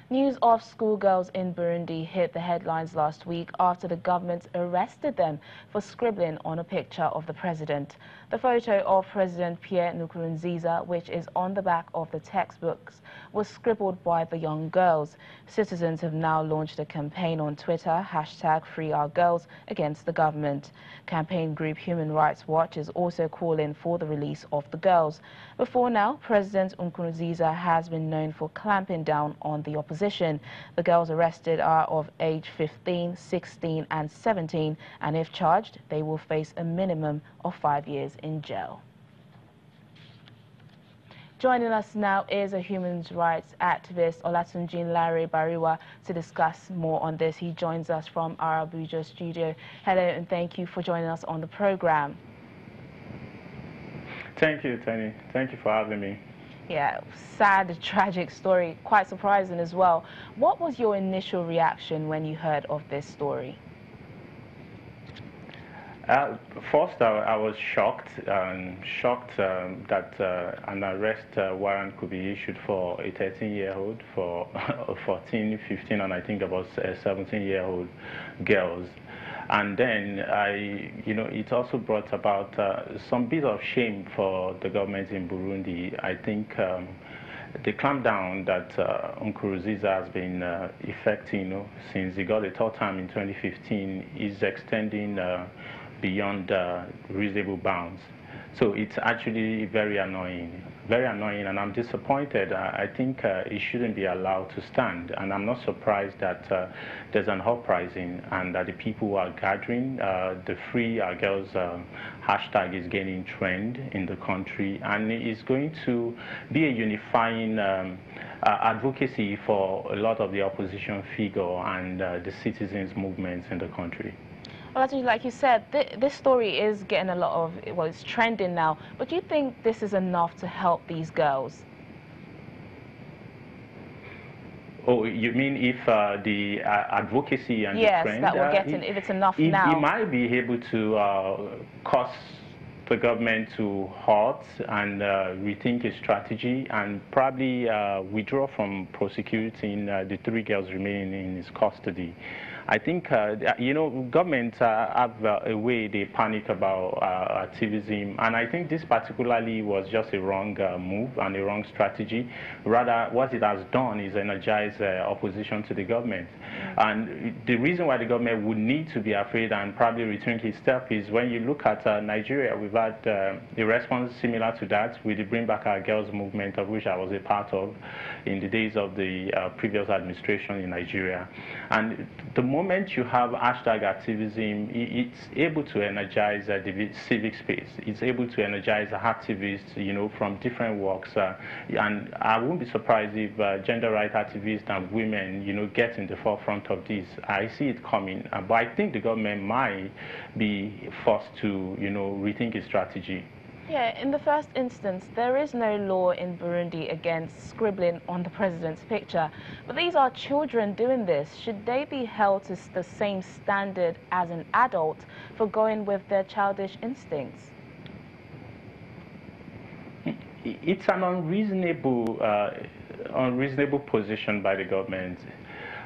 News of schoolgirls in Burundi hit the headlines last week after the government arrested them for scribbling on a picture of the president. The photo of President Pierre Nkurunziza, which is on the back of the textbooks, was scribbled by the young girls. Citizens have now launched a campaign on Twitter, #FreeOurGirls, against the government. Campaign group Human Rights Watch is also calling for the release of the girls. Before now, President Nkurunziza has been known for clamping down on the opposition. The girls arrested are of age 15, 16 and 17, and if charged, they will face a minimum of 5 years in jail. Joining us now is a human rights activist, Olatunji Larry Bariwa, to discuss more on this. He joins us from our Abuja studio. Hello, and thank you for joining us on the program. Thank you, Tony. Thank you for having me. Yeah, sad, tragic story, quite surprising as well. What was your initial reaction when you heard of this story? First, I was shocked that an arrest warrant could be issued for a 13-year-old, for 14, 15, and I think about 17-year-old girls. And then it also brought about some bit of shame for the government in Burundi. I think the clampdown that Nkurunziza has been effecting since he got a third term in 2015 is extending beyond reasonable bounds. So it's actually very annoying, and I'm disappointed. I think it shouldn't be allowed to stand, and I'm not surprised that there's an uprising and that the people are gathering. The Free Our Girls hashtag is gaining trend in the country, and it's going to be a unifying advocacy for a lot of the opposition figure and the citizens' movements in the country. Well, like you said, this story is getting a lot of, well, it's trending now. But do you think this is enough to help these girls? Oh, you mean if the advocacy and the trend? Yes, that we're getting, if it's enough now. It might be able to cause the government to halt and rethink its strategy and probably withdraw from prosecuting the 3 girls remaining in his custody. I think, governments have a way they panic about activism, and I think this particularly was just a wrong move and a wrong strategy. Rather, what it has done is energize opposition to the government. And the reason why the government would need to be afraid and probably rethink its step is when you look at Nigeria, we've had a response similar to that with the Bring Back Our Girls movement, of which I was a part of in the days of the previous administration in Nigeria. And the moment you have hashtag activism, it's able to energize the civic space. It's able to energize activists, from different walks. And I won't be surprised if gender rights activists and women, get in the forefront of this. I see it coming. But I think the government might be forced to, rethink its strategy. Yeah, in the first instance, there is no law in Burundi against scribbling on the president's picture. But these are children doing this. Should they be held to the same standard as an adult for going with their childish instincts? It's an unreasonable position by the government.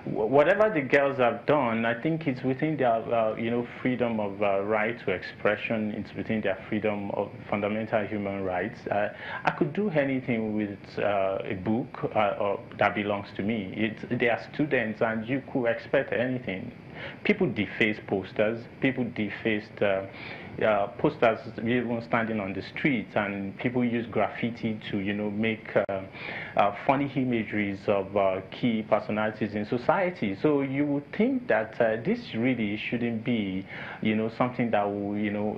Whatever the girls have done, I think it's within their, freedom of right to expression. It's within their freedom of fundamental human rights. I could do anything with a book that belongs to me. They are students, and you could expect anything. People deface posters. People defaced posters even standing on the streets, and people use graffiti to, make funny imageries of key personalities in society. So you would think that this really shouldn't be, something that will,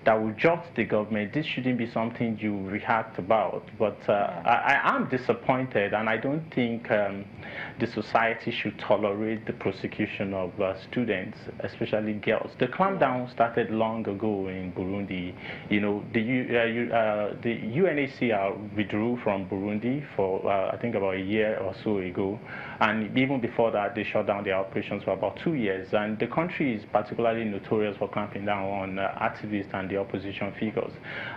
that will judge the government. This shouldn't be something you react about. But I am disappointed, and I don't think the society should tolerate the prosecution of students, especially girls. The clampdown started long ago in Burundi. The UNHCR withdrew from Burundi for I think about a year or so ago, and even before that, they shut down their operations for about 2 years. And the country is particularly notorious for clamping down on activists and the the opposition figures.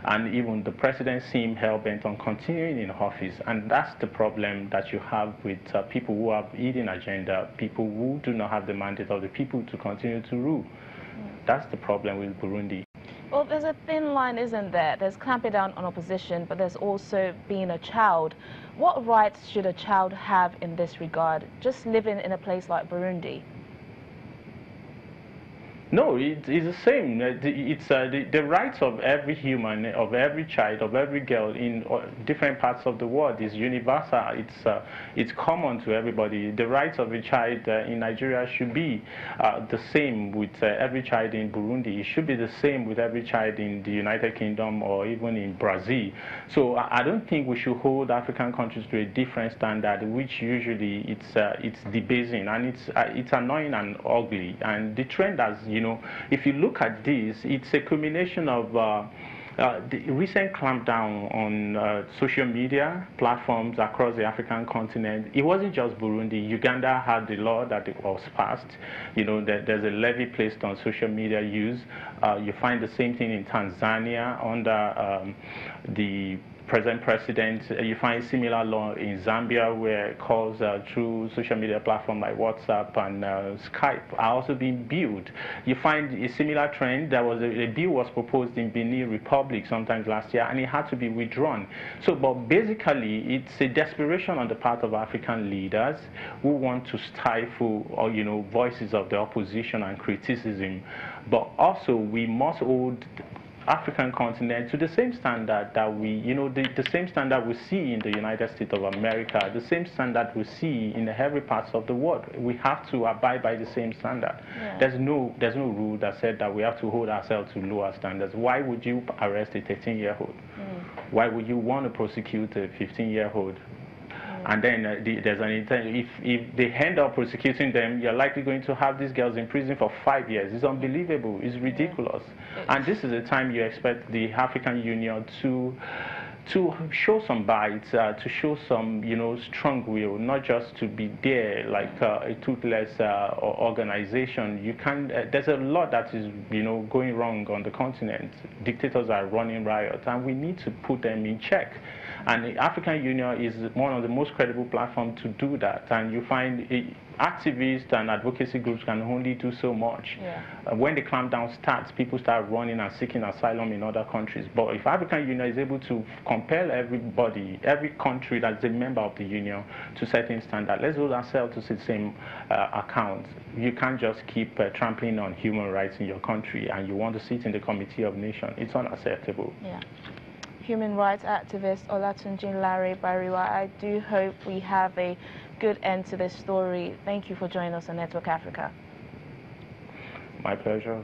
And even the president seemed hell-bent on continuing in office. And that's the problem that you have with people who have hidden agenda, people who do not have the mandate of the people to continue to rule. That's the problem with Burundi. Well, there's a thin line, isn't there? There's clamping down on opposition, but there's also being a child. What rights should a child have in this regard, just living in a place like Burundi? No, it's the same. It's the rights of every human, of every child, of every girl in different parts of the world is universal. It's common to everybody. The rights of a child in Nigeria should be the same with every child in Burundi. It should be the same with every child in the United Kingdom or even in Brazil. So I don't think we should hold African countries to a different standard, which usually it's debasing and it's annoying and ugly. And the trend has, if you look at this, it's a culmination of the recent clampdown on social media platforms across the African continent. It wasn't just Burundi. Uganda had the law that it was passed. There's a levy placed on social media use. You find the same thing in Tanzania under the present president. You find similar law in Zambia where calls through social media platforms like WhatsApp and Skype are also being built. You find a similar trend. There was a bill was proposed in Benin Republic sometimes last year, and it had to be withdrawn. So, but basically, it's a desperation on the part of African leaders who want to stifle or voices of the opposition and criticism. But also, we must hold African continent to the same standard that the same standard we see in the United States of America, the same standard we see in every part of the world. We have to abide by the same standard. Yeah. There's no rule that said that we have to hold ourselves to lower standards. Why would you arrest a 13-year-old? Why would you want to prosecute a 15-year-old? And then there's an intent. If they end up prosecuting them, you're likely going to have these girls in prison for 5 years. It's unbelievable. It's ridiculous. Yeah. And this is the time you expect the African Union to show some bites, to show some, strong will, not just to be there like a toothless organization. You can. There's a lot that is, going wrong on the continent. Dictators are running riot, and we need to put them in check. And the African Union is one of the most credible platforms to do that. And you find activists and advocacy groups can only do so much. Yeah. When the clampdown starts, people start running and seeking asylum in other countries. But if African Union is able to compel everybody, every country that's a member of the Union to certain standards, let's hold ourselves to the same account. You can't just keep trampling on human rights in your country and you want to sit in the Committee of Nations. It's unacceptable. Yeah. Human rights activist Olatunji Larry Bariwa, I do hope we have a good end to this story. Thank you for joining us on Network Africa. My pleasure.